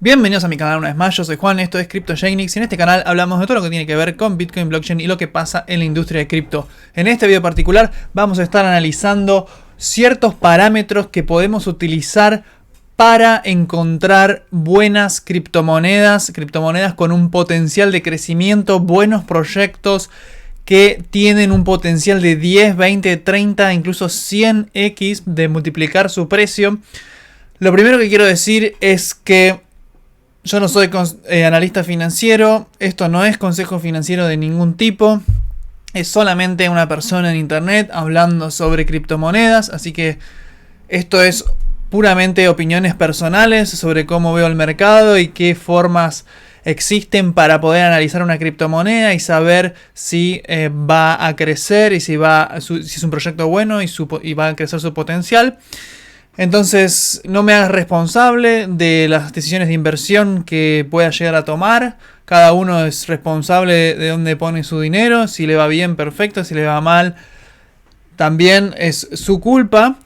Bienvenidos a mi canal una vez más, yo soy Juan, esto es CryptoGenix y en este canal hablamos de todo lo que tiene que ver con Bitcoin, blockchain y lo que pasa en la industria de cripto. En este video particular vamos a estar analizando ciertos parámetros que podemos utilizar para encontrar buenas criptomonedas con un potencial de crecimiento, buenos proyectos que tienen un potencial de 10, 20, 30, incluso 100x de multiplicar su precio. Lo primero que quiero decir es que yo no soy analista financiero, esto no es consejo financiero de ningún tipo, es solamente una persona en internet hablando sobre criptomonedas, así que esto es puramente opiniones personales sobre cómo veo el mercado y qué formas existen para poder analizar una criptomoneda y saber si va a crecer y si es un proyecto bueno y va a crecer su potencial. Entonces, no me hagas responsable de las decisiones de inversión que pueda llegar a tomar. Cada uno es responsable de dónde pone su dinero. Si le va bien, perfecto. Si le va mal, también es su culpa.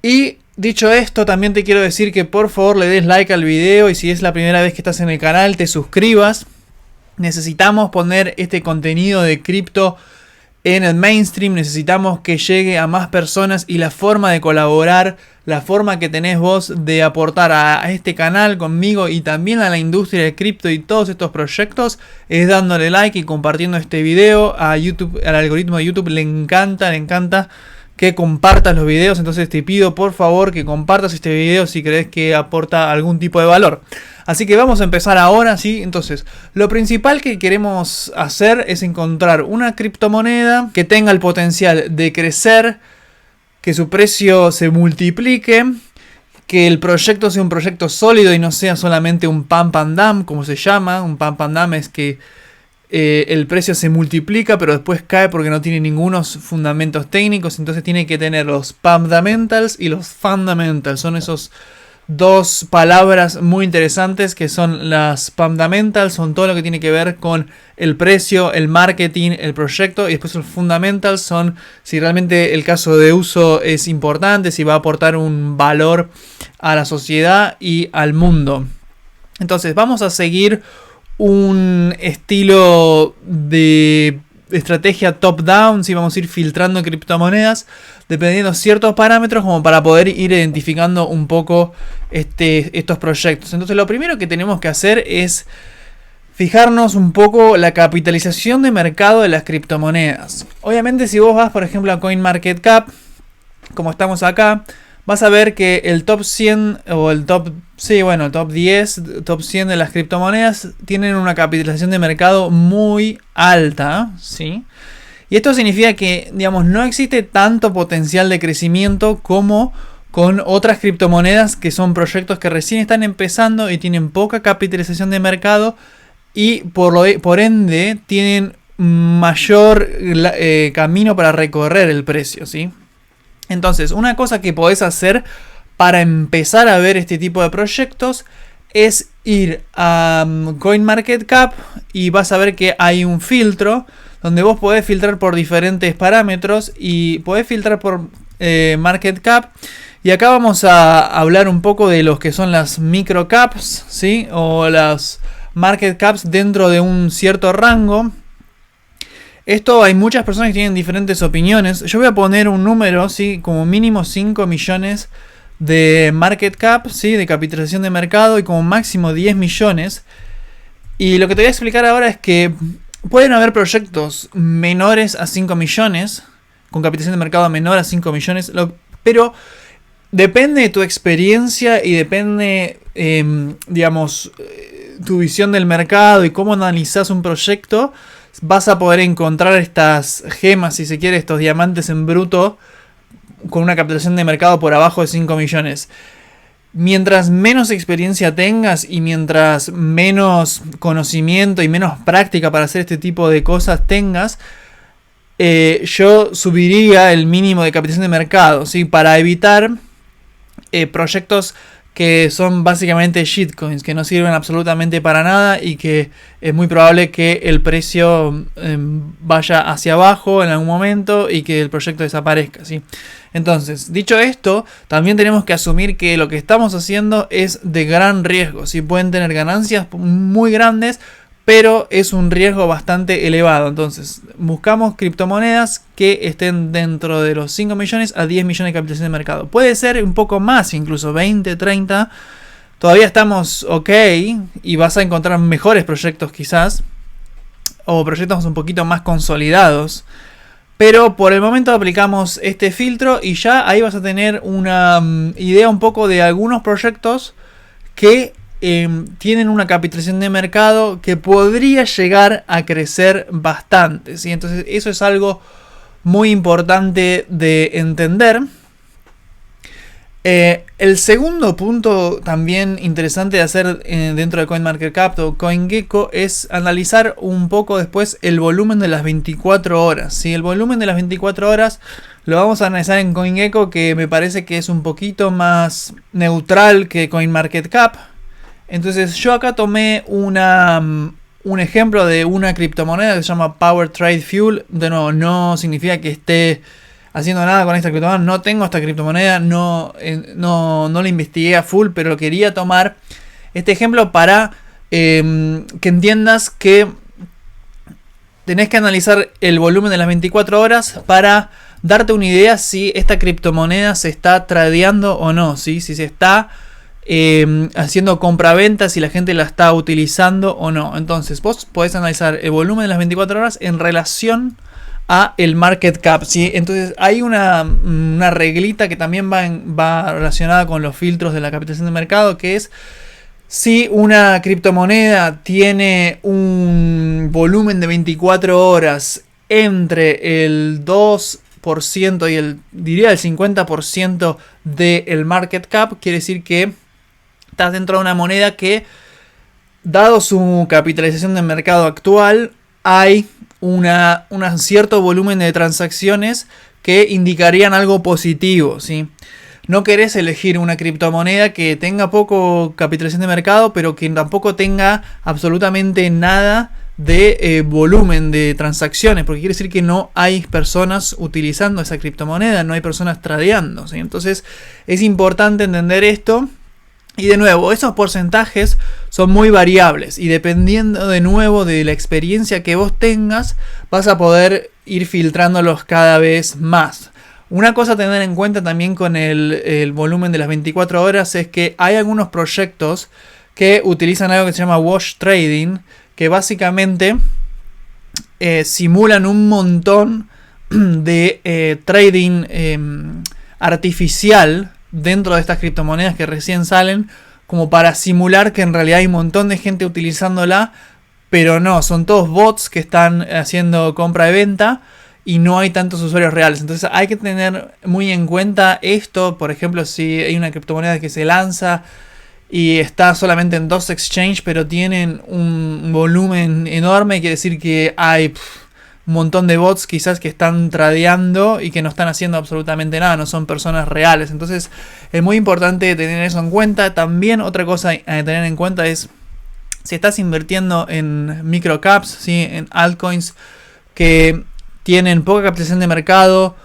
Y dicho esto, también te quiero decir que por favor le des like al video. Y si es la primera vez que estás en el canal, te suscribas. Necesitamos poner este contenido de cripto en el mainstream, necesitamos que llegue a más personas y la forma de colaborar, la forma que tenés vos de aportar a este canal conmigo y también a la industria de cripto y todos estos proyectos es dándole like y compartiendo este video. A YouTube, al algoritmo de YouTube le encanta que compartas los videos, entonces te pido por favor que compartas este video si crees que aporta algún tipo de valor. Así que vamos a empezar ahora, ¿sí? Entonces, lo principal que queremos hacer es encontrar una criptomoneda que tenga el potencial de crecer, que su precio se multiplique, que el proyecto sea un proyecto sólido y no sea solamente un pump and dump, como se llama. Un pump and dump es que el precio se multiplica pero después cae porque no tiene ningunos fundamentos técnicos. Entonces tiene que tener los pumpdamentals y los fundamentals. Son esos dos palabras muy interesantes que son las fundamentals, son todo lo que tiene que ver con el precio, el marketing, el proyecto, y después los fundamentals son si realmente el caso de uso es importante, si va a aportar un valor a la sociedad y al mundo. Entonces vamos a seguir un estilo de estrategia top-down, si vamos a ir filtrando criptomonedas dependiendo de ciertos parámetros como para poder ir identificando un poco estos proyectos. Entonces lo primero que tenemos que hacer es fijarnos un poco la capitalización de mercado de las criptomonedas. Obviamente si vos vas por ejemplo a CoinMarketCap, como estamos acá, vas a ver que el top 100 o el top 10, top 100 de las criptomonedas tienen una capitalización de mercado muy alta, ¿sí? Y esto significa que, digamos, no existe tanto potencial de crecimiento como con otras criptomonedas que son proyectos que recién están empezando y tienen poca capitalización de mercado y por ende tienen mayor camino para recorrer el precio, ¿sí? Entonces, una cosa que podés hacer para empezar a ver este tipo de proyectos es ir a CoinMarketCap y vas a ver que hay un filtro donde vos podés filtrar por diferentes parámetros y podés filtrar por market cap. Y acá vamos a hablar un poco de los que son las microcaps, ¿sí? O las market caps dentro de un cierto rango. Esto hay muchas personas que tienen diferentes opiniones. Yo voy a poner un número, ¿sí? Como mínimo 5 millones de market cap, ¿sí? De capitalización de mercado y como máximo 10 millones. Y lo que te voy a explicar ahora es que pueden haber proyectos menores a 5 millones, con capitalización de mercado menor a 5 millones, pero depende de tu experiencia y depende, tu visión del mercado y cómo analizas un proyecto. Vas a poder encontrar estas gemas, si se quiere, estos diamantes en bruto con una capitalización de mercado por abajo de 5 millones. Mientras menos experiencia tengas y mientras menos conocimiento y menos práctica para hacer este tipo de cosas tengas, yo subiría el mínimo de capitalización de mercado, ¿sí? Para evitar proyectos que son básicamente shitcoins, que no sirven absolutamente para nada y que es muy probable que el precio vaya hacia abajo en algún momento y que el proyecto desaparezca, ¿sí? Entonces, dicho esto, también tenemos que asumir que lo que estamos haciendo es de gran riesgo. Sí, pueden tener ganancias muy grandes, pero es un riesgo bastante elevado. Entonces, buscamos criptomonedas que estén dentro de los 5 millones a 10 millones de capitalización de mercado. Puede ser un poco más, incluso 20, 30. Todavía estamos ok y vas a encontrar mejores proyectos quizás, o proyectos un poquito más consolidados. Pero por el momento aplicamos este filtro y ya ahí vas a tener una idea un poco de algunos proyectos que tienen una capitalización de mercado que podría llegar a crecer bastante, ¿sí? Entonces eso es algo muy importante de entender. El segundo punto también interesante de hacer dentro de CoinMarketCap o CoinGecko es analizar un poco después el volumen de las 24 horas. ¿Sí? El volumen de las 24 horas lo vamos a analizar en CoinGecko, que me parece que es un poquito más neutral que CoinMarketCap. Entonces yo acá tomé un ejemplo de una criptomoneda que se llama Power Trade Fuel. De nuevo, no significa que esté haciendo nada con esta criptomoneda. No tengo esta criptomoneda, no la investigué a full, pero quería tomar este ejemplo para que entiendas que tenés que analizar el volumen de las 24 horas para darte una idea si esta criptomoneda se está tradeando o no, ¿sí? Si se está haciendo compra-venta, si la gente la está utilizando o no. Entonces vos podés analizar el volumen de las 24 horas en relación a el market cap, ¿sí? Entonces hay una reglita que también va relacionada con los filtros de la capitalización de mercado, que es si una criptomoneda tiene un volumen de 24 horas entre el 2% y diría el 50% del market cap, quiere decir que estás dentro de una moneda que, dado su capitalización de mercado actual, hay un cierto volumen de transacciones que indicarían algo positivo, ¿sí? No querés elegir una criptomoneda que tenga poco capitalización de mercado, pero que tampoco tenga absolutamente nada de volumen de transacciones, porque quiere decir que no hay personas utilizando esa criptomoneda, no hay personas tradeando, ¿sí? Entonces es importante entender esto. Y de nuevo, esos porcentajes son muy variables y dependiendo de nuevo de la experiencia que vos tengas, vas a poder ir filtrándolos cada vez más. Una cosa a tener en cuenta también con el volumen de las 24 horas es que hay algunos proyectos que utilizan algo que se llama wash trading, que básicamente simulan un montón de trading artificial dentro de estas criptomonedas que recién salen, como para simular que en realidad hay un montón de gente utilizándola, pero no, son todos bots que están haciendo compra y venta y no hay tantos usuarios reales. Entonces hay que tener muy en cuenta esto. Por ejemplo, si hay una criptomoneda que se lanza y está solamente en 2 exchanges, pero tienen un volumen enorme, quiere decir que hay un montón de bots quizás que están tradeando y que no están haciendo absolutamente nada, no son personas reales. Entonces es muy importante tener eso en cuenta. También otra cosa a tener en cuenta es si estás invirtiendo en microcaps, ¿sí? En altcoins que tienen poca capitalización de mercado,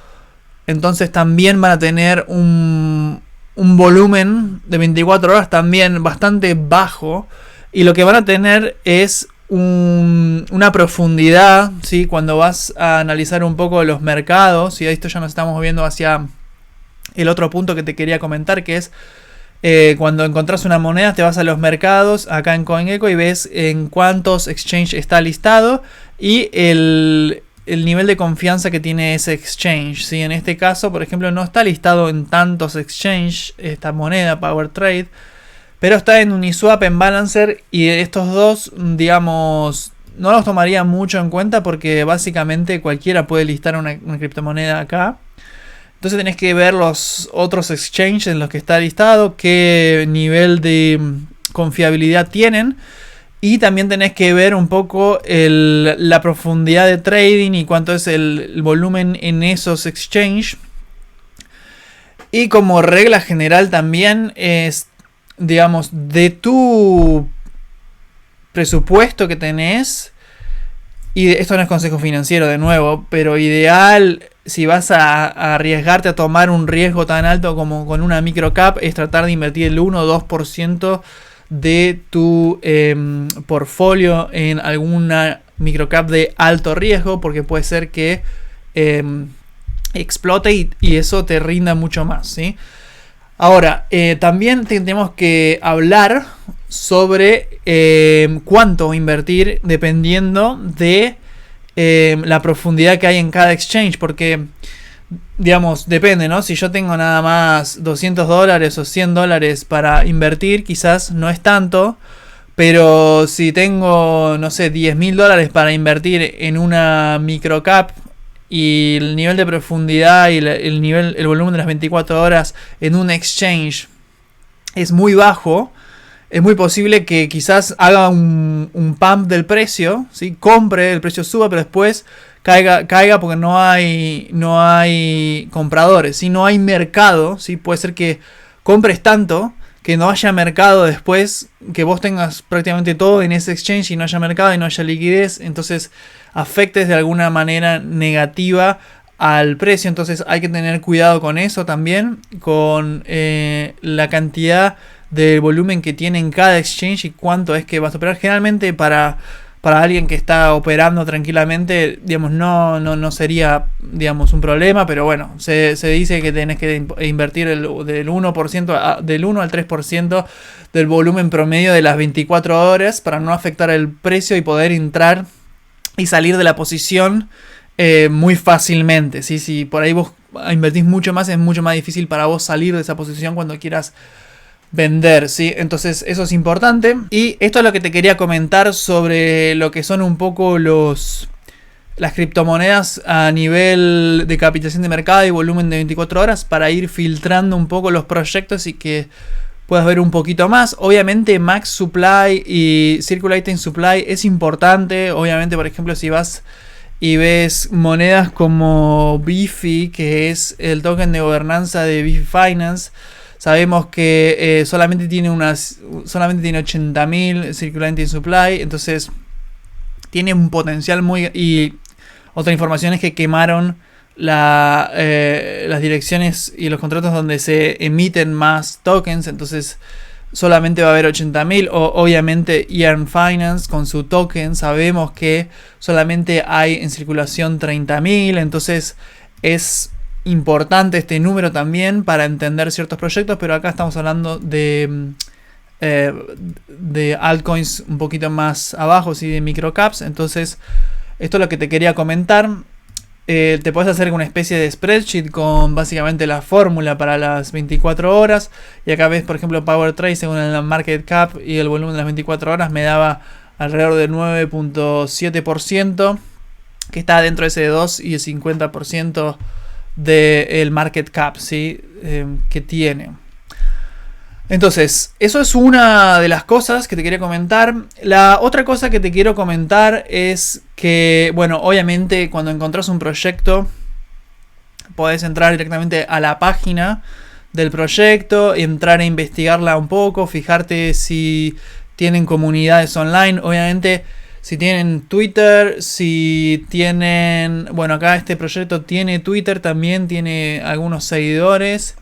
entonces también van a tener un volumen de 24 horas también bastante bajo, y lo que van a tener es una profundidad, ¿sí? Cuando vas a analizar un poco los mercados, y esto ya nos estamos viendo hacia el otro punto que te quería comentar, que es cuando encontrás una moneda, te vas a los mercados acá en CoinGecko y ves en cuántos exchange está listado y el nivel de confianza que tiene ese exchange, ¿sí? En este caso, por ejemplo, no está listado en tantos exchange esta moneda Power Trade, pero está en Uniswap, en Balancer, y estos dos, digamos, no los tomaría mucho en cuenta porque básicamente cualquiera puede listar una criptomoneda acá. Entonces tenés que ver los otros exchanges en los que está listado, qué nivel de confiabilidad tienen, y también tenés que ver un poco la profundidad de trading y cuánto es el volumen en esos exchanges. Y como regla general también es, digamos, de tu presupuesto que tenés, Y esto no es consejo financiero de nuevo, pero ideal si vas a arriesgarte a tomar un riesgo tan alto como con una microcap es tratar de invertir el 1 o 2% de tu portfolio en alguna microcap de alto riesgo, porque puede ser que explote y eso te rinda mucho más, ¿sí? Ahora, también tenemos que hablar sobre cuánto invertir dependiendo de la profundidad que hay en cada exchange, porque digamos, depende, ¿no? Si yo tengo nada más $200 o $100 para invertir, quizás no es tanto, pero si tengo, no sé, $10.000 para invertir en una microcap y el nivel de profundidad y el volumen de las 24 horas en un exchange es muy bajo, es muy posible que quizás haga un pump del precio, ¿sí? Compre, el precio suba, pero después caiga porque no hay compradores, ¿sí? No hay mercado, ¿sí? Puede ser que compres tanto que no haya mercado después, que vos tengas prácticamente todo en ese exchange y no haya mercado y no haya liquidez, entonces afectes de alguna manera negativa al precio. Entonces hay que tener cuidado con eso también, con la cantidad de volumen que tiene en cada exchange y cuánto es que vas a operar. Generalmente para alguien que está operando tranquilamente, digamos, no sería, digamos, un problema, pero bueno, se dice que tenés que invertir del 1%, del 1 al 3% del volumen promedio de las 24 horas para no afectar el precio y poder entrar y salir de la posición muy fácilmente, ¿sí? Si por ahí vos invertís mucho más, es mucho más difícil para vos salir de esa posición cuando quieras vender, ¿sí? Entonces eso es importante. Y esto es lo que te quería comentar sobre lo que son un poco las criptomonedas a nivel de capitalización de mercado y volumen de 24 horas para ir filtrando un poco los proyectos y que puedas ver un poquito más. Obviamente Max Supply y Circulating Supply es importante. Obviamente, por ejemplo, si vas y ves monedas como Bifi, que es el token de gobernanza de Bifi Finance, sabemos que solamente tiene 80.000 Circulating Supply, entonces tiene un potencial muy... Y otra información es que quemaron las direcciones y los contratos donde se emiten más tokens, entonces solamente va a haber 80.000. Obviamente Yearn Finance con su token sabemos que solamente hay en circulación 30.000, entonces es importante este número también para entender ciertos proyectos, pero acá estamos hablando de altcoins un poquito más abajo, ¿sí? De microcaps. Entonces esto es lo que te quería comentar. Te puedes hacer una especie de spreadsheet con básicamente la fórmula para las 24 horas. Y acá ves, por ejemplo, Power Trade según el market cap y el volumen de las 24 horas me daba alrededor del 9.7%, que está dentro de ese 2 y el 50% del market cap, ¿sí? Que tiene. Entonces, eso es una de las cosas que te quería comentar. La otra cosa que te quiero comentar es que, bueno, obviamente cuando encontrás un proyecto, podés entrar directamente a la página del proyecto, entrar a investigarla un poco, fijarte si tienen comunidades online. Obviamente, si tienen Twitter, si tienen... Bueno, acá este proyecto tiene Twitter, también tiene algunos seguidores.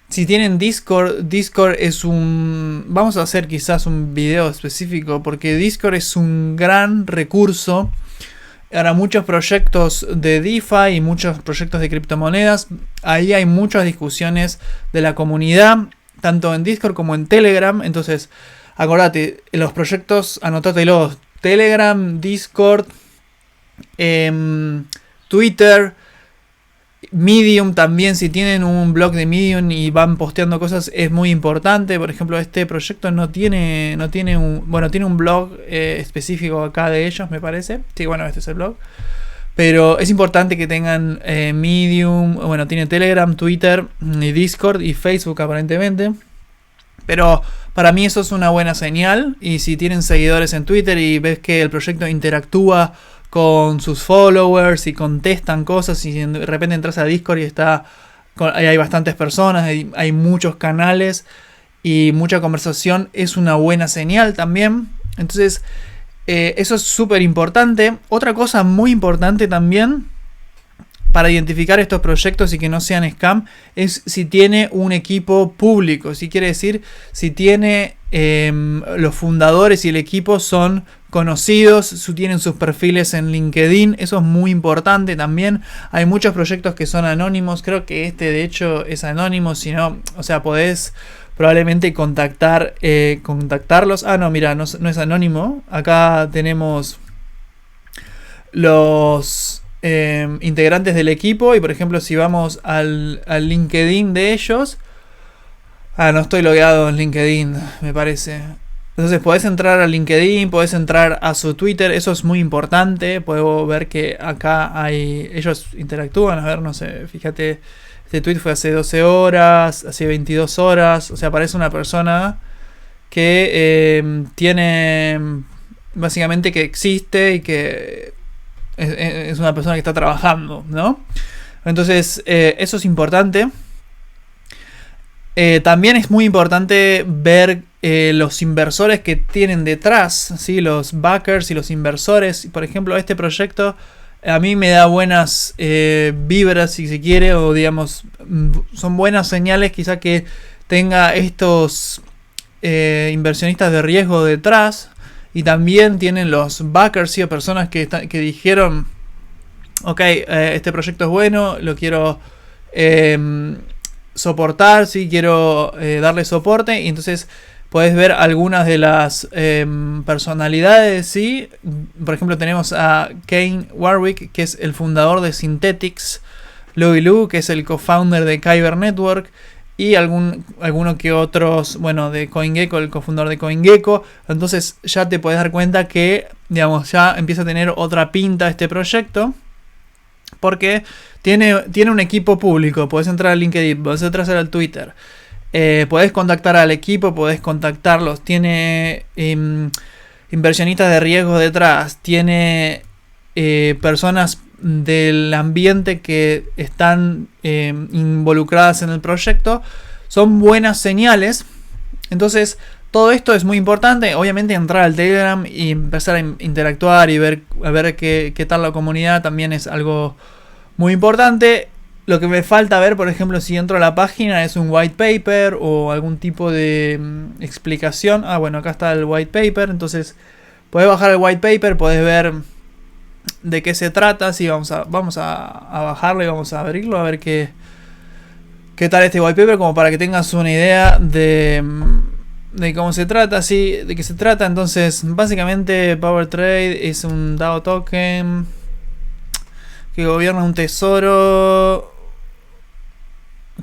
Si tienen Discord, Discord es un... Vamos a hacer quizás un video específico porque Discord es un gran recurso para muchos proyectos de DeFi y muchos proyectos de criptomonedas. Ahí hay muchas discusiones de la comunidad, tanto en Discord como en Telegram. Entonces, acordate, los proyectos, anótatelos. Telegram, Discord, Twitter, Medium también. Si tienen un blog de Medium y van posteando cosas, es muy importante. Por ejemplo, este proyecto tiene un blog específico acá de ellos, me parece. Sí, bueno, este es el blog. Pero es importante que tengan Medium, bueno, tiene Telegram, Twitter, y Discord y Facebook aparentemente. Pero para mí eso es una buena señal. Y si tienen seguidores en Twitter y ves que el proyecto interactúa con sus followers y contestan cosas, y de repente entras a Discord y hay bastantes personas, hay muchos canales y mucha conversación, es una buena señal también. Entonces Eso es súper importante. Otra cosa muy importante también para identificar estos proyectos y que no sean scam es si tiene un equipo público. Si quiere decir, si tiene los fundadores y el equipo son conocidos, si tienen sus perfiles en LinkedIn. Eso es muy importante también. Hay muchos proyectos que son anónimos. Creo que este de hecho es anónimo. Si no, o sea, podés probablemente contactarlos. Ah, no, mira, no es anónimo. Acá tenemos los integrantes del equipo. Y por ejemplo, si vamos al LinkedIn de ellos. Ah, no estoy logueado en LinkedIn, me parece. Entonces podés entrar a LinkedIn, podés entrar a su Twitter. Eso es muy importante. Puedo ver que acá ellos interactúan. A ver, no sé, fíjate. Este tweet fue hace 12 horas, hace 22 horas. O sea, parece una persona que tiene, básicamente, que existe y que es una persona que está trabajando, ¿no? Entonces, eso es importante. También es muy importante ver los inversores que tienen detrás, ¿sí? Los backers y los inversores. Por ejemplo, este proyecto a mí me da buenas vibras, si se quiere, o digamos, son buenas señales quizá que tenga estos inversionistas de riesgo detrás. Y también tienen los backers, ¿sí? O personas que dijeron, ok, este proyecto es bueno, lo quiero soportar, ¿sí? Quiero darle soporte. Y entonces puedes ver algunas de las personalidades, ¿sí? Por ejemplo, tenemos a Kane Warwick, que es el fundador de Synthetix, Louis Liu, que es el co-founder de Kyber Network, y alguno que otros, bueno, de CoinGecko, el cofundador de CoinGecko. Entonces ya te puedes dar cuenta que, digamos, ya empieza a tener otra pinta este proyecto, porque tiene un equipo público. Podés entrar al LinkedIn, podés entrar al Twitter, podés contactar al equipo, podés contactarlos. Tiene inversionistas de riesgo detrás, tiene personas del ambiente que están involucradas en el proyecto. Son buenas señales. Entonces todo esto es muy importante. Obviamente entrar al Telegram y empezar a interactuar y a ver qué tal la comunidad también es algo muy importante. Lo que me falta ver, por ejemplo, si entro a la página, es un white paper o algún tipo de explicación. Ah, bueno, acá está el white paper. Entonces podés bajar el white paper, podés ver de qué se trata. Sí, vamos a bajarlo y vamos a abrirlo a ver qué tal este white paper, como para que tengas una idea de cómo se trata, sí, de qué se trata. Entonces, básicamente Power Trade es un DAO token que gobierna un tesoro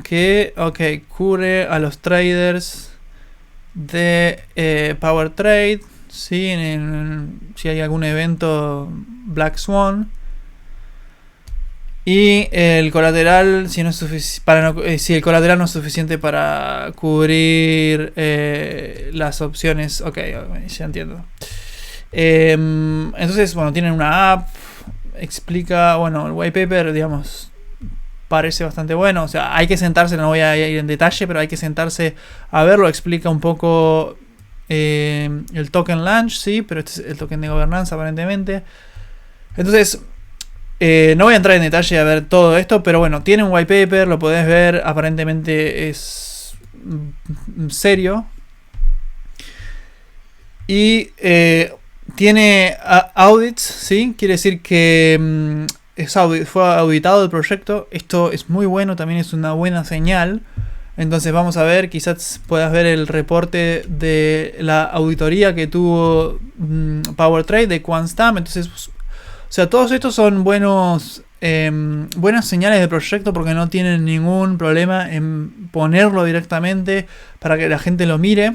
que, cubre a los traders de Power Trade, ¿sí? Si hay algún evento Black Swan. Y el colateral, si el colateral no es suficiente para cubrir las opciones. Ok, ya entiendo. Entonces, bueno, tienen una app. Explica, bueno, el white paper, digamos, parece bastante bueno. O sea, hay que sentarse, no voy a ir en detalle, pero hay que sentarse a verlo. Explica un poco el token launch, sí, pero este es el token de gobernanza aparentemente. Entonces, no voy a entrar en detalle a ver todo esto, pero bueno, tiene un white paper, lo podés ver, aparentemente es serio. Y tiene audits, ¿sí? Quiere decir que fue auditado el proyecto. Esto es muy bueno, también es una buena señal. Entonces vamos a ver, quizás puedas ver el reporte de la auditoría que tuvo Power Trade de Quantstamp. Entonces, o sea, todos estos son buenas señales del proyecto, porque no tienen ningún problema en ponerlo directamente para que la gente lo mire.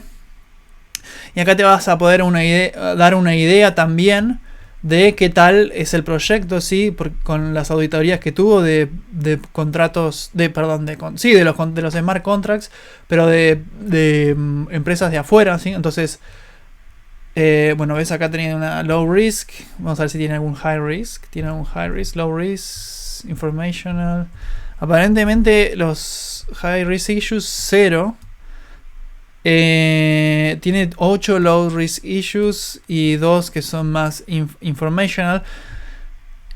Y acá te vas a poder dar una idea también de qué tal es el proyecto, ¿sí? Con las auditorías que tuvo de contratos, de los smart contracts, pero de empresas de afuera, ¿sí? Entonces, bueno, ves acá tenía una low risk. Vamos a ver si tiene algún high risk. Tiene algún high risk, low risk, informational. Aparentemente los high risk issues 0. Tiene 8 low risk issues y 2 que son más informational.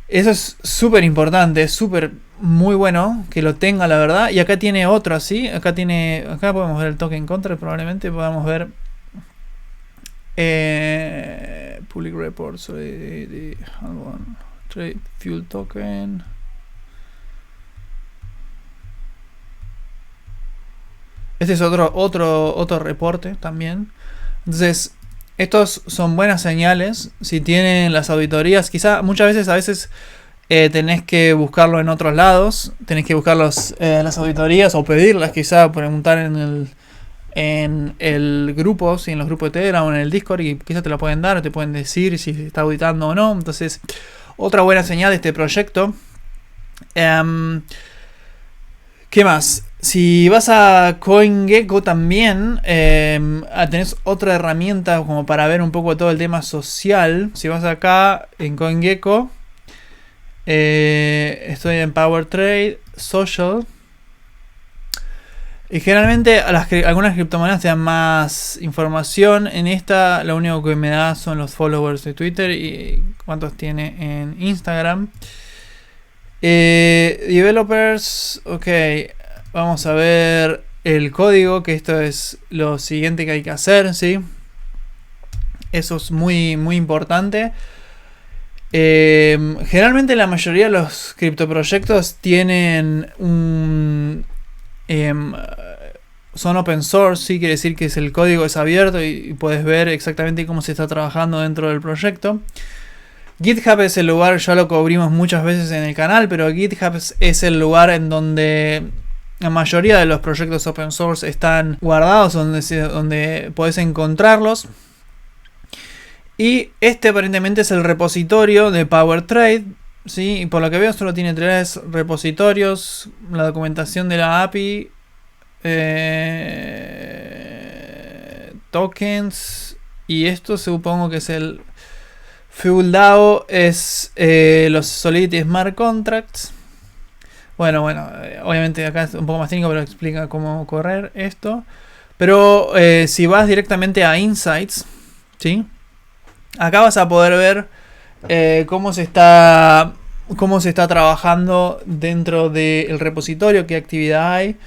Eso es súper importante, es súper muy bueno que lo tenga, la verdad. Y acá tiene otro así. Acá podemos ver el token contra, probablemente podamos ver public reports de trade fuel token. Este es otro reporte también. Entonces, estos son buenas señales. Si tienen las auditorías, quizá muchas veces tenés que buscarlo en otros lados. Tenés que buscar las auditorías o pedirlas, quizá preguntar en el grupo, si en los grupos de Telegram o en el Discord, y quizá te lo pueden dar, te pueden decir si se está auditando o no. Entonces, otra buena señal de este proyecto. ¿Qué más? Si vas a CoinGecko también, tenés otra herramienta como para ver un poco todo el tema social. Si vas acá en CoinGecko, estoy en Power Trade, Social. Y generalmente algunas criptomonedas te dan más información. En esta lo único que me da son los followers de Twitter y cuántos tiene en Instagram. Developers, ok. Vamos a ver el código, que esto es lo siguiente que hay que hacer, ¿sí? Eso es muy, muy importante. Generalmente la mayoría de los criptoproyectos tienen son open source, ¿sí? Quiere decir que el código es abierto y puedes ver exactamente cómo se está trabajando dentro del proyecto. GitHub es el lugar, ya lo cubrimos muchas veces en el canal, pero GitHub es el lugar en donde la mayoría de los proyectos open source están guardados, donde podés encontrarlos. Y este aparentemente es el repositorio de Power Trade, ¿sí? Y por lo que veo solo tiene 3 repositorios. La documentación de la API, tokens, y esto supongo que es el Fuel DAO, es los Solidity Smart Contracts. Bueno, obviamente acá es un poco más técnico, pero explica cómo correr esto. Pero si vas directamente a Insights, ¿sí? Acá vas a poder ver cómo se está trabajando dentro del repositorio, qué actividad hay.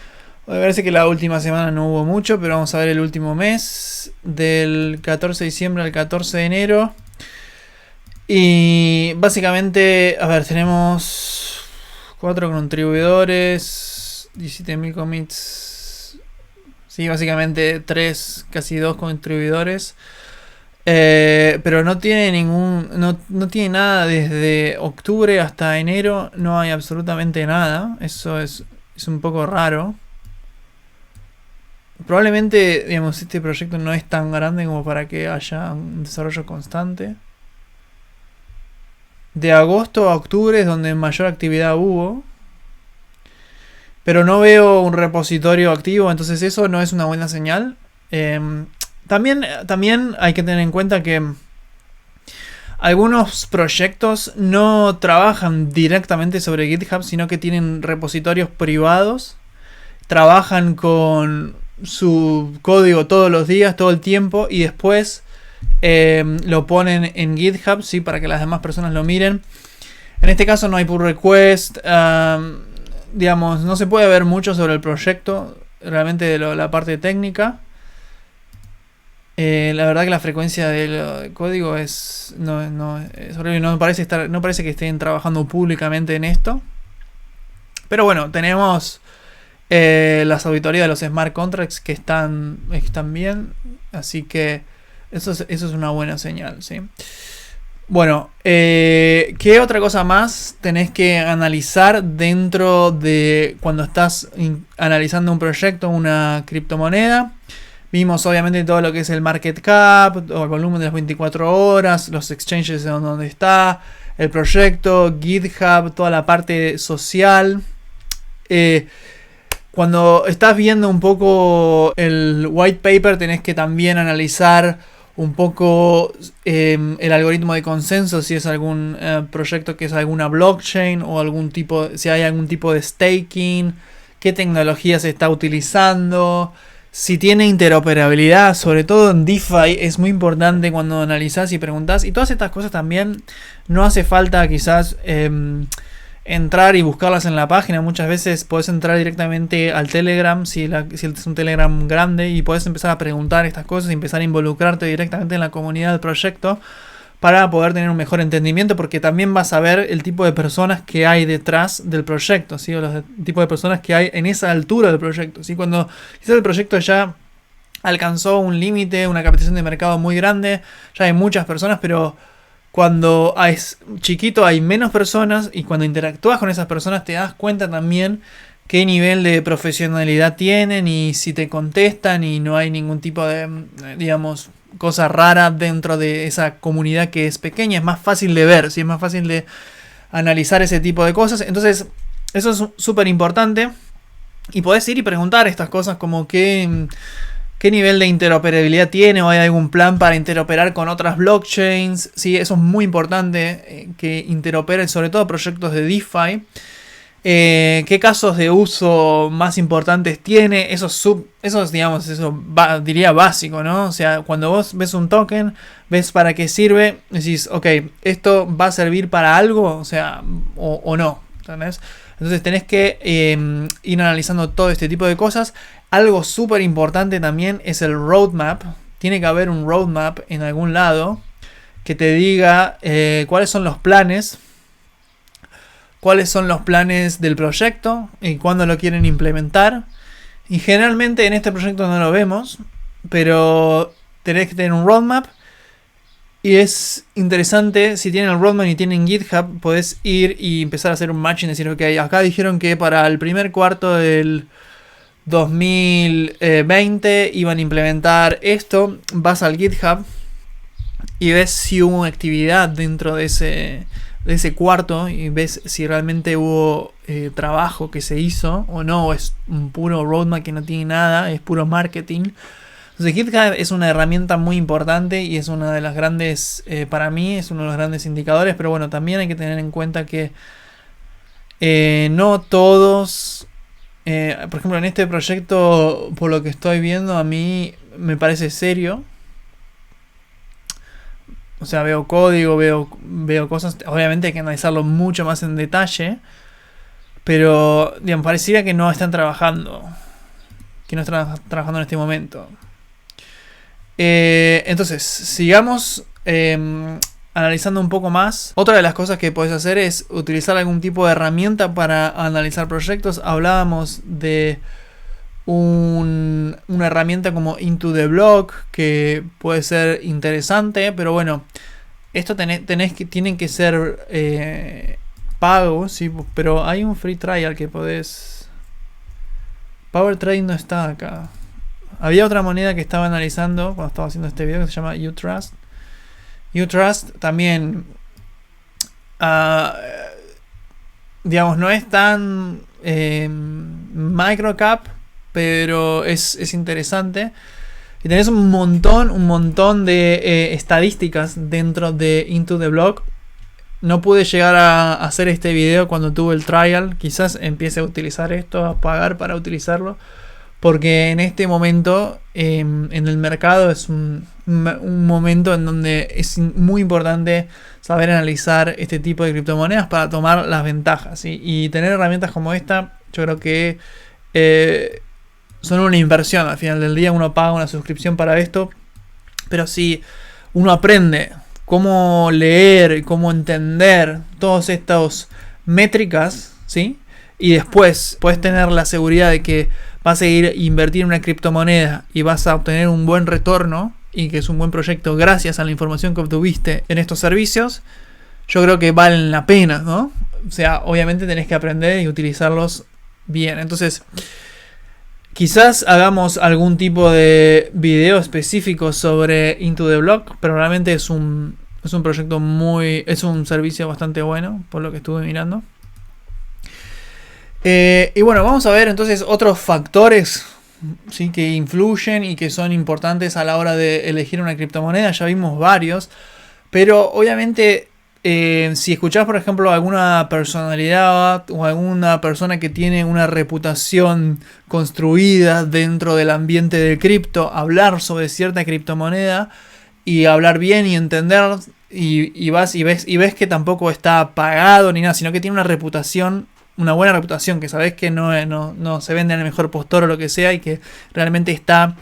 Me parece que la última semana no hubo mucho, pero vamos a ver el último mes, del 14 de diciembre al 14 de enero. Y básicamente, a ver, tenemos 4 contribuidores, 17.000 commits. Sí, básicamente 3, casi 2 contribuidores. Pero no tiene no tiene nada desde octubre hasta enero. No hay absolutamente nada. Eso es un poco raro. Probablemente, digamos, este proyecto no es tan grande como para que haya un desarrollo constante. De agosto a octubre es donde mayor actividad hubo. Pero no veo un repositorio activo, entonces eso no es una buena señal. También hay que tener en cuenta que algunos proyectos no trabajan directamente sobre GitHub, sino que tienen repositorios privados. Trabajan con su código todos los días, todo el tiempo, y después lo ponen en GitHub, ¿sí? Para que las demás personas lo miren. En este caso no hay pull request. Digamos, no se puede ver mucho sobre el proyecto, realmente de la parte técnica. La verdad que la frecuencia del código es horrible. No parece que estén trabajando públicamente en esto. Pero bueno, tenemos las auditorías de los smart contracts que están bien. Así que eso es una buena señal, ¿sí? Bueno, ¿qué otra cosa más tenés que analizar dentro de cuando estás analizando un proyecto, una criptomoneda? Vimos obviamente todo lo que es el market cap, o el volumen de las 24 horas, los exchanges donde está, el proyecto, GitHub, toda la parte social. Cuando estás viendo un poco el white paper, tenés que también analizar un poco el algoritmo de consenso, si es algún proyecto que es alguna blockchain o si hay algún tipo de staking, qué tecnología se está utilizando, si tiene interoperabilidad, sobre todo en DeFi, es muy importante cuando analizás y preguntás. Y todas estas cosas también no hace falta quizás entrar y buscarlas en la página. Muchas veces podés entrar directamente al Telegram, si es un Telegram grande, y podés empezar a preguntar estas cosas y empezar a involucrarte directamente en la comunidad del proyecto para poder tener un mejor entendimiento, porque también vas a ver el tipo de personas que hay detrás del proyecto, ¿sí? O el tipo de personas que hay en esa altura del proyecto, ¿sí? Cuando quizás el proyecto ya alcanzó un límite, una captación de mercado muy grande, ya hay muchas personas, pero cuando es chiquito hay menos personas, y cuando interactúas con esas personas te das cuenta también qué nivel de profesionalidad tienen y si te contestan y no hay ningún tipo de, digamos, cosa rara dentro de esa comunidad que es pequeña. Es más fácil de ver, ¿sí? Es más fácil de analizar ese tipo de cosas. Entonces, eso es súper importante. Y podés ir y preguntar estas cosas como qué nivel de interoperabilidad tiene, o hay algún plan para interoperar con otras blockchains. ¿Sí? Eso es muy importante, que interoperen, sobre todo proyectos de DeFi. ¿Qué casos de uso más importantes tiene? Eso es, digamos, diría básico, ¿no? O sea, cuando vos ves un token, ves para qué sirve, decís, ok, ¿esto va a servir para algo? O sea, o no, ¿entendés? Entonces tenés que ir analizando todo este tipo de cosas. Algo súper importante también es el roadmap. Tiene que haber un roadmap en algún lado que te diga cuáles son los planes. Cuáles son los planes del proyecto y cuándo lo quieren implementar. Y generalmente en este proyecto no lo vemos, pero tenés que tener un roadmap. Y es interesante, si tienen el roadmap y tienen GitHub, podés ir y empezar a hacer un matching y decir, ok, acá dijeron que para el primer cuarto del 2020 iban a implementar esto. Vas al GitHub y ves si hubo actividad dentro de ese cuarto, y ves si realmente hubo trabajo que se hizo o no, o es un puro roadmap que no tiene nada, es puro marketing. Entonces GitHub es una herramienta muy importante y es una de las grandes, para mí es uno de los grandes indicadores, pero bueno, también hay que tener en cuenta que no todos, por ejemplo en este proyecto, por lo que estoy viendo, a mí me parece serio. O sea, veo código, veo cosas. Obviamente hay que analizarlo mucho más en detalle. Pero, digamos, pareciera que no están trabajando. Que no están trabajando en este momento. Entonces, sigamos analizando un poco más. Otra de las cosas que podés hacer es utilizar algún tipo de herramienta para analizar proyectos. Hablábamos de una herramienta como Into the Block, que puede ser interesante, pero bueno, esto tienen que ser pagos, ¿sí? Pero hay un free trial que podés. Power Trade no está acá. Había otra moneda que estaba analizando cuando estaba haciendo este video que se llama UTrust. UTrust también, digamos, no es tan microcap, pero es interesante. Y tenés un montón de estadísticas dentro de Into the Block. No pude llegar a hacer este video cuando tuve el trial. Quizás empiece a utilizar esto, a pagar para utilizarlo, porque en este momento en el mercado es un momento en donde es muy importante saber analizar este tipo de criptomonedas para tomar las ventajas, ¿sí? Y tener herramientas como esta, yo creo que son una inversión. Al final del día uno paga una suscripción para esto, pero si uno aprende cómo leer, cómo entender todas estas métricas, ¿sí? Y después puedes tener la seguridad de que vas a ir a invertir en una criptomoneda y vas a obtener un buen retorno y que es un buen proyecto gracias a la información que obtuviste en estos servicios, yo creo que valen la pena, ¿no? O sea, obviamente tenés que aprender y utilizarlos bien. Entonces, quizás hagamos algún tipo de video específico sobre Into the Block, pero realmente es un proyecto es un servicio bastante bueno, por lo que estuve mirando. Y bueno, vamos a ver entonces otros factores, ¿sí?, que influyen y que son importantes a la hora de elegir una criptomoneda. Ya vimos varios, pero obviamente si escuchás, por ejemplo, alguna personalidad o alguna persona que tiene una reputación construida dentro del ambiente de cripto, hablar sobre cierta criptomoneda y hablar bien y entender, y ves que tampoco está pagado ni nada, sino que tiene una reputación, una buena reputación, que sabes que no se vende en el mejor postor o lo que sea, y que realmente está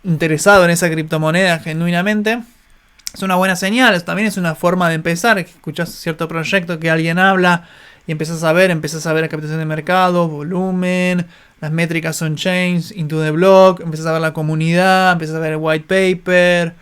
interesado en esa criptomoneda genuinamente. Es una buena señal, también es una forma de empezar. Escuchás cierto proyecto que alguien habla y empezás a ver la capitalización de mercado, volumen, las métricas on-chain, into the block, empezás a ver la comunidad, empezás a ver el white paper,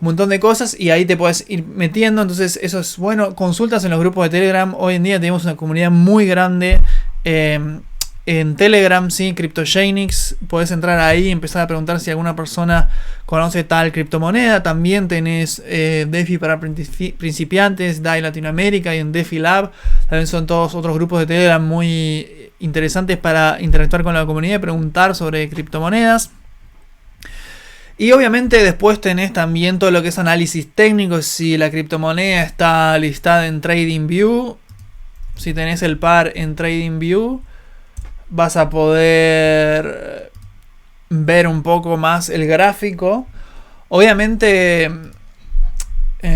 un montón de cosas, y ahí te puedes ir metiendo. Entonces eso es bueno. Consultas en los grupos de Telegram. Hoy en día tenemos una comunidad muy grande en Telegram, ¿sí? CryptoGenix, podés entrar ahí y empezar a preguntar si alguna persona conoce tal criptomoneda. También tenés DeFi para principiantes, DAI Latinoamérica y en DeFi Lab. También son todos otros grupos de Telegram muy interesantes para interactuar con la comunidad y preguntar sobre criptomonedas. Y obviamente después tenés también todo lo que es análisis técnico, si la criptomoneda está listada en TradingView. Si tenés el par en TradingView, vas a poder ver un poco más el gráfico. Obviamente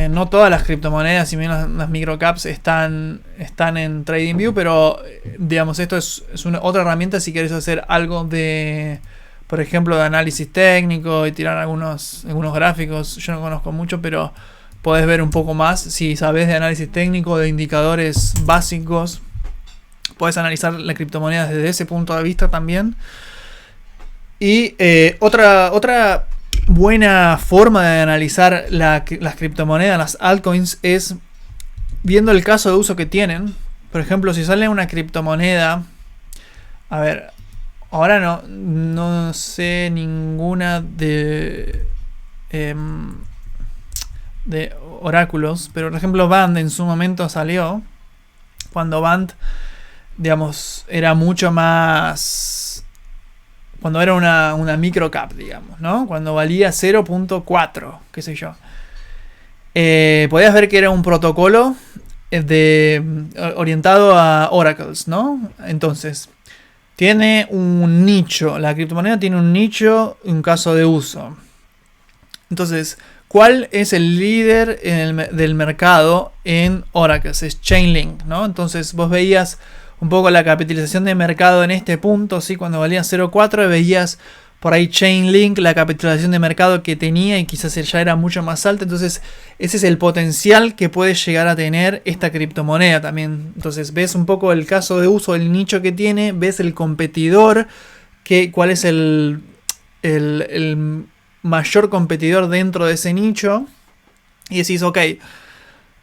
no todas las criptomonedas, si bien las microcaps están en TradingView, pero digamos, esto es otra herramienta si quieres hacer algo de, por ejemplo, de análisis técnico y tirar algunos gráficos. Yo no conozco mucho, pero podés ver un poco más si sabes de análisis técnico, de indicadores básicos. Puedes analizar la criptomoneda desde ese punto de vista también. Y otra buena forma de analizar las criptomonedas, las altcoins, es viendo el caso de uso que tienen. Por ejemplo, si sale una criptomoneda, a ver, ahora no sé ninguna de oráculos, pero por ejemplo Band en su momento salió, cuando Band, digamos, era mucho más, cuando era una microcap, digamos, ¿no? Cuando valía 0.4, qué sé yo. Podías ver que era un protocolo orientado a oracles, ¿no? Entonces, tiene un nicho, la criptomoneda tiene un nicho, un caso de uso. Entonces, ¿cuál es el líder del mercado en oracles? Es Chainlink, ¿no? Entonces, vos veías un poco la capitalización de mercado en este punto, ¿sí? Cuando valía 0.4 veías por ahí Chainlink, la capitalización de mercado que tenía, y quizás ya era mucho más alta. Entonces ese es el potencial que puede llegar a tener esta criptomoneda también. Entonces ves un poco el caso de uso, el nicho que tiene, ves el competidor, cuál es el mayor competidor dentro de ese nicho, y decís, ok,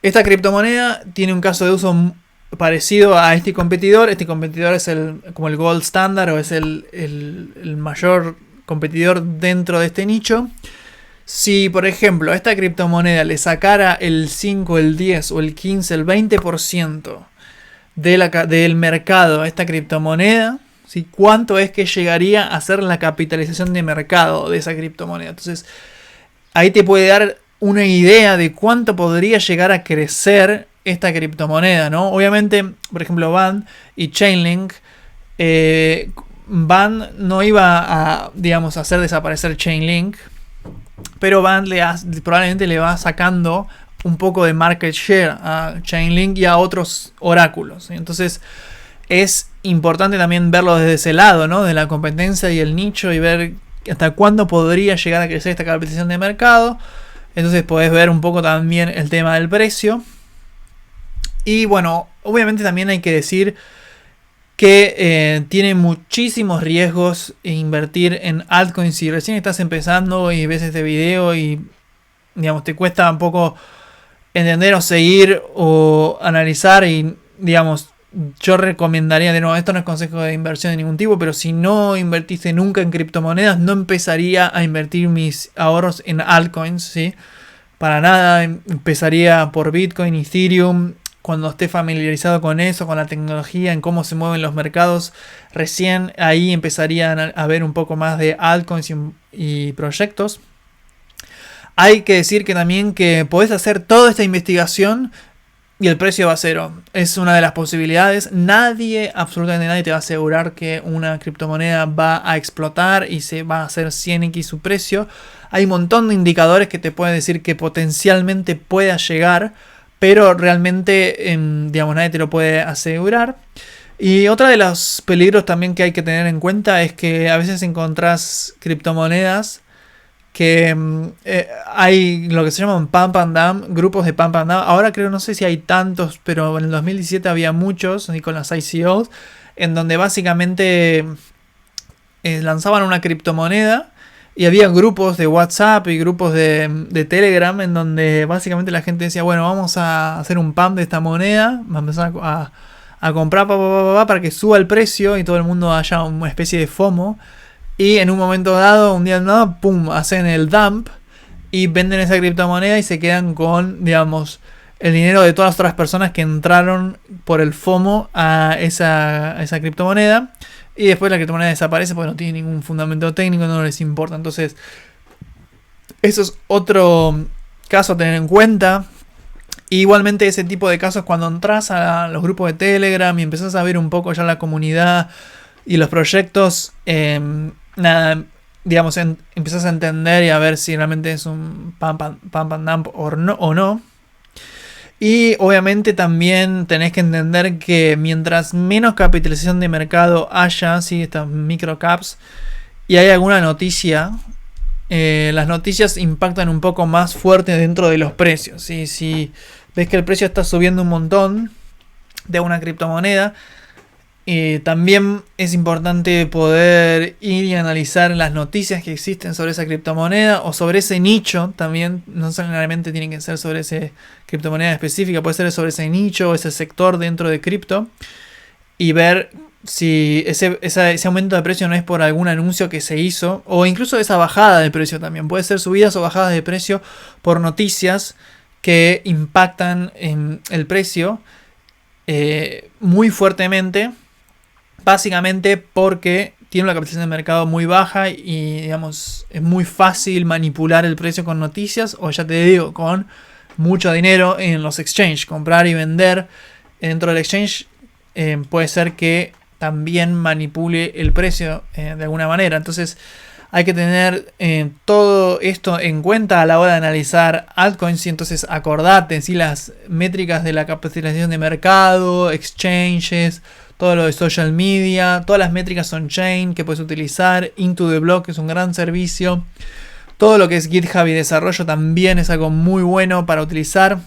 esta criptomoneda tiene un caso de uso parecido a este competidor. Este competidor es como el gold standard, o es el mayor competidor dentro de este nicho. Si por ejemplo a esta criptomoneda le sacara el 5, el 10 o el 15, el 20% del mercado a esta criptomoneda, ¿sí? ¿Cuánto es que llegaría a ser la capitalización de mercado de esa criptomoneda? Entonces ahí te puede dar una idea de cuánto podría llegar a crecer esta criptomoneda, ¿no? Obviamente, por ejemplo, Band y Chainlink, Band no iba a, digamos, hacer desaparecer Chainlink, pero Band probablemente le va sacando un poco de market share a Chainlink y a otros oráculos, ¿sí? Entonces es importante también verlo desde ese lado, ¿no? De la competencia y el nicho, y ver hasta cuándo podría llegar a crecer esta capitalización de mercado. Entonces podés ver un poco también el tema del precio. Y bueno, obviamente también hay que decir que tiene muchísimos riesgos invertir en altcoins. Si recién estás empezando y ves este video y, digamos, te cuesta un poco entender o seguir o analizar, y, digamos, yo recomendaría, de nuevo, esto no es consejo de inversión de ningún tipo, pero si no invertiste nunca en criptomonedas, no empezaría a invertir mis ahorros en altcoins, ¿sí? Para nada. Empezaría por Bitcoin, Ethereum. Cuando esté familiarizado con eso, con la tecnología, en cómo se mueven los mercados, recién ahí empezarían a ver un poco más de altcoins y proyectos. Hay que decir que también que podés hacer toda esta investigación y el precio va a cero. Es una de las posibilidades. Nadie, absolutamente nadie te va a asegurar que una criptomoneda va a explotar y se va a hacer 100x su precio. Hay un montón de indicadores que te pueden decir que potencialmente pueda llegar, pero realmente, digamos, nadie te lo puede asegurar. Y otro de los peligros también que hay que tener en cuenta es que a veces encontrás criptomonedas que hay lo que se llaman pump and dump, grupos de pump and dump. Ahora creo, no sé si hay tantos, pero en el 2017 había muchos, así con las ICOs, en donde básicamente lanzaban una criptomoneda y había grupos de WhatsApp y grupos de Telegram en donde básicamente la gente decía, bueno, vamos a hacer un pump de esta moneda, vamos a empezar a comprar para que suba el precio y todo el mundo haya una especie de FOMO. Y en un momento dado, un día dado, pum, hacen el dump y venden esa criptomoneda y se quedan con, digamos, el dinero de todas las otras personas que entraron por el FOMO a esa criptomoneda. Y después la criptomoneda desaparece porque no tiene ningún fundamento técnico, no les importa. Entonces, eso es otro caso a tener en cuenta. Igualmente ese tipo de casos cuando entras a los grupos de Telegram y empezás a ver un poco ya la comunidad y los proyectos, nada, digamos, empezás a entender y a ver si realmente es un pump and dump o no. Y obviamente también tenés que entender que mientras menos capitalización de mercado haya, ¿sí? Estas microcaps, y hay alguna noticia, las noticias impactan un poco más fuerte dentro de los precios, ¿sí? Si ves que el precio está subiendo un montón de una criptomoneda, también es importante poder ir y analizar las noticias que existen sobre esa criptomoneda o sobre ese nicho también. No necesariamente tiene que ser sobre esa criptomoneda específica, puede ser sobre ese nicho o ese sector dentro de cripto y ver si ese aumento de precio no es por algún anuncio que se hizo o incluso esa bajada de precio también. Puede ser subidas o bajadas de precio por noticias que impactan en el precio muy fuertemente. Básicamente porque tiene una capitalización de mercado muy baja y digamos es muy fácil manipular el precio con noticias o ya te digo con mucho dinero en los exchanges, comprar y vender dentro del exchange puede ser que también manipule el precio de alguna manera. Entonces hay que tener todo esto en cuenta a la hora de analizar altcoins y entonces acordate si las métricas de la capitalización de mercado, exchanges, todo lo de social media, todas las métricas on-chain que puedes utilizar, Into the Block, que es un gran servicio. Todo lo que es GitHub y desarrollo también es algo muy bueno para utilizar.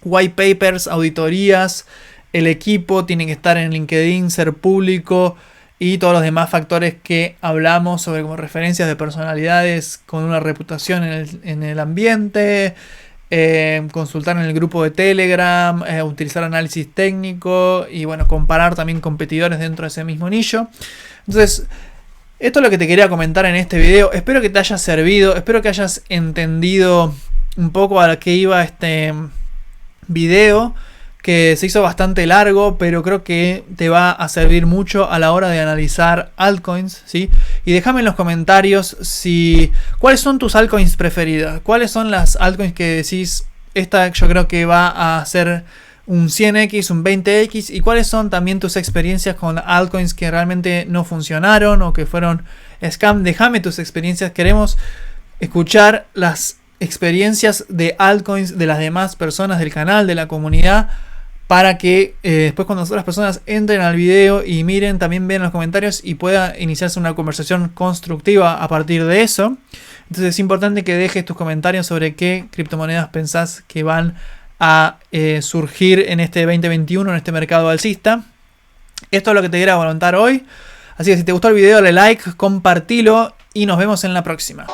White papers, auditorías, el equipo tiene que estar en LinkedIn, ser público y todos los demás factores que hablamos sobre como referencias de personalidades con una reputación en el ambiente. Consultar en el grupo de Telegram, utilizar análisis técnico y bueno, comparar también competidores dentro de ese mismo nicho. Entonces, esto es lo que te quería comentar en este video. Espero que te haya servido, espero que hayas entendido un poco a qué iba este video, que se hizo bastante largo, pero creo que te va a servir mucho a la hora de analizar altcoins, ¿sí? Y déjame en los comentarios cuáles son tus altcoins preferidas, cuáles son las altcoins que decís, esta yo creo que va a ser un 100x, un 20x, y cuáles son también tus experiencias con altcoins que realmente no funcionaron o que fueron scam. Déjame tus experiencias, queremos escuchar las experiencias de altcoins de las demás personas del canal, de la comunidad, para que después cuando otras personas entren al video y miren, también vean los comentarios y pueda iniciarse una conversación constructiva a partir de eso. Entonces es importante que dejes tus comentarios sobre qué criptomonedas pensás que van a surgir en este 2021, en este mercado alcista. Esto es lo que te quería contar hoy. Así que si te gustó el video, dale like, compartilo y nos vemos en la próxima.